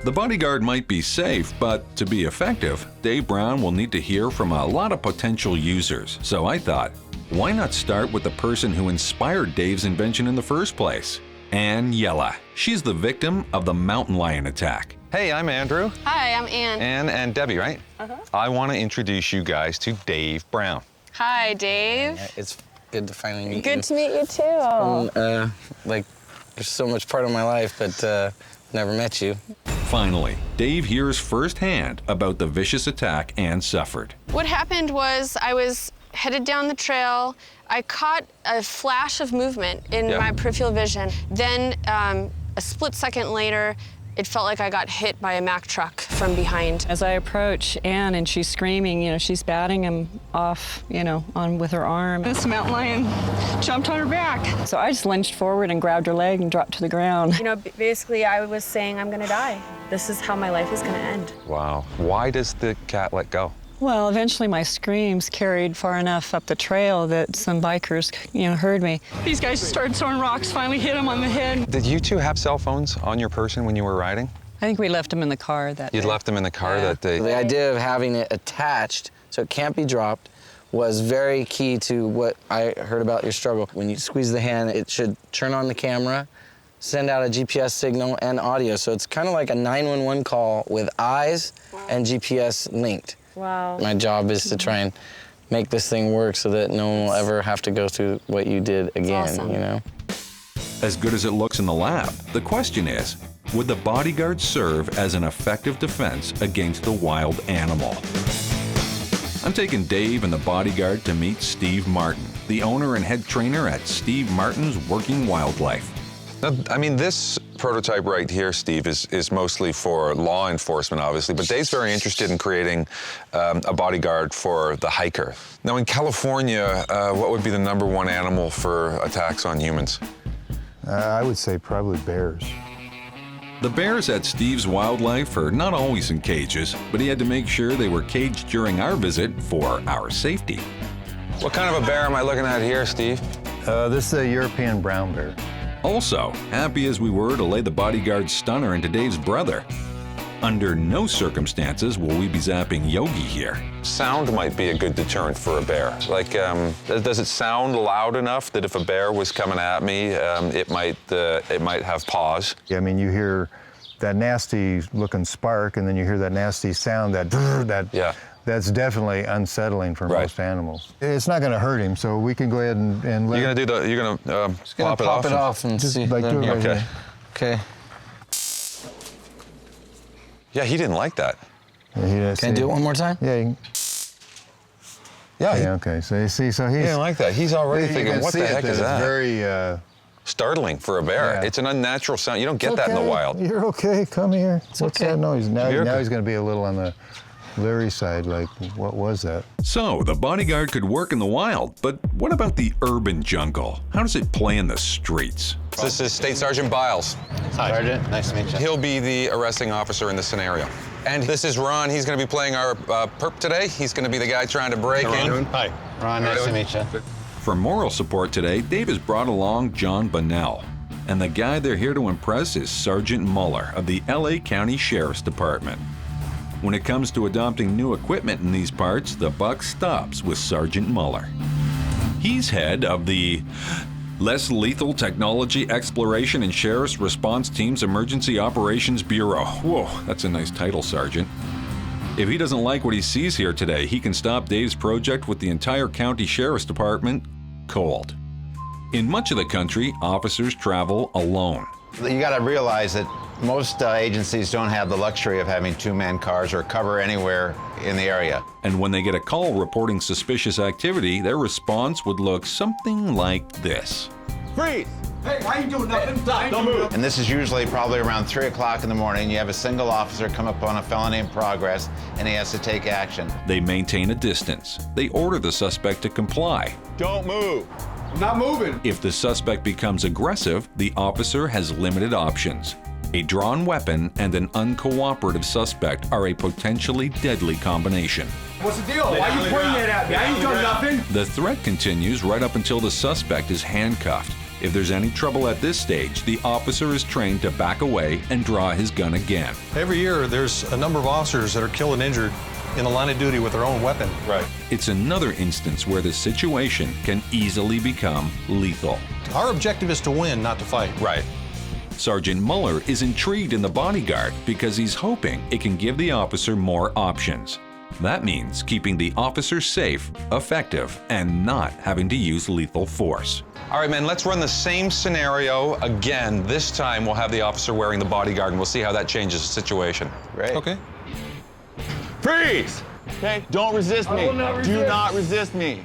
The bodyguard might be safe, but to be effective, Dave Brown will need to hear from a lot of potential users. So I thought, why not start with the person who inspired Dave's invention in the first place? Ann Yella. She's the victim of the mountain lion attack. Hey, I'm Andrew. Hi, I'm Ann. Ann and Debbie, right? I want to introduce you guys to Dave Brown. Hi, Dave. It's good to finally meet you. Good to meet you too. Like, you're so much part of my life, but never met you. Finally, Dave hears firsthand about the vicious attack Ann suffered. What happened was I was headed down the trail. I caught a flash of movement in my peripheral vision. Then a split second later, it felt like I got hit by a Mack truck from behind. As I approach Ann and she's screaming, she's batting him off, with her arm. This mountain lion jumped on her back. So I just lunged forward and grabbed her leg and dropped to the ground. Basically I was saying I'm gonna die. This is how my life is gonna end. Wow. Why does the cat let go? Well, eventually my screams carried far enough up the trail that some bikers, heard me. These guys started throwing rocks, finally hit him on the head. Did you two have cell phones on your person when you were riding? I think we left them in the car that day. You'd left them in the car that day? The idea of having it attached so it can't be dropped was very key to what I heard about your struggle. When you squeeze the hand, it should turn on the camera, send out a GPS signal and audio. So it's kind of like a 911 call with eyes and GPS linked. Wow. My job is to try and make this thing work so that no one will ever have to go through what you did again, awesome. As good as it looks in the lab, the question is, would the bodyguard serve as an effective defense against the wild animal? I'm taking Dave and the bodyguard to meet Steve Martin, the owner and head trainer at Steve Martin's Working Wildlife. Now, this prototype right here, Steve, is mostly for law enforcement, obviously, but Dave's very interested in creating a bodyguard for the hiker. Now, in California, what would be the #1 animal for attacks on humans? I would say probably bears. The bears at Steve's Wildlife are not always in cages, but he had to make sure they were caged during our visit for our safety. What kind of a bear am I looking at here, Steve? This is a European brown bear. Also, happy as we were to lay the bodyguard's stunner into Dave's brother, under no circumstances will we be zapping Yogi here. Sound might be a good deterrent for a bear. Like, does it sound loud enough that if a bear was coming at me, it might have pause? Yeah, you hear that nasty looking spark, and then you hear that nasty sound, that's definitely unsettling for most animals. It's not going to hurt him, so we can go ahead and let. You're going to pop it off and just see. like do it right here. Okay. Yeah, he didn't like that. Yeah, Can I do it one more time? Yeah. You can. Yeah. Okay. So you see, he didn't like that. He's already thinking, what the heck is that? It's very startling for a bear. Yeah. It's an unnatural sound. You don't get that in the wild. You're okay. Come here. What's okay. that noise? Now he's going to be a little on the leery side. Like, what was that? So the bodyguard could work in the wild, but what about the urban jungle? How does it play in the streets? This is State Sergeant Biles. Hi, Sergeant. Nice to meet you. He'll be the arresting officer in this scenario. And this is Ron. He's going to be playing our perp today. He's going to be the guy trying to break in. Hi, Ron. Nice to meet you. For moral support today, Dave has brought along John Bunnell. And the guy they're here to impress is Sergeant Muller of the LA County Sheriff's Department. When it comes to adopting new equipment in these parts, the buck stops with Sergeant Muller. He's head of the Less Lethal Technology Exploration and Sheriff's Response Team's Emergency Operations Bureau. Whoa, that's a nice title, Sergeant. If he doesn't like what he sees here today, he can stop Dave's project with the entire county sheriff's department cold. In much of the country, officers travel alone. You got to realize that most agencies don't have the luxury of having two-man cars or cover anywhere in the area. And when they get a call reporting suspicious activity, their response would look something like this. Freeze! Hey, why you doing nothing? Don't move. And this is usually probably around 3 o'clock in the morning. You have a single officer come up on a felony in progress, and he has to take action. They maintain a distance. They order the suspect to comply. Don't move. I'm not moving. If the suspect becomes aggressive, the officer has limited options. A drawn weapon and an uncooperative suspect are a potentially deadly combination. What's the deal? Why are you pointing that at me? I ain't done nothing. The threat continues right up until the suspect is handcuffed. If there's any trouble at this stage, the officer is trained to back away and draw his gun again. Every year, there's a number of officers that are killed and injured in the line of duty with their own weapon. Right. It's another instance where the situation can easily become lethal. Our objective is to win, not to fight. Right. Sergeant Muller is intrigued in the bodyguard because he's hoping it can give the officer more options. That means keeping the officer safe, effective, and not having to use lethal force. All right, man, let's run the same scenario again. This time we'll have the officer wearing the bodyguard, and we'll see how that changes the situation. Great. Okay. Freeze! Okay, don't resist me. Do not resist me.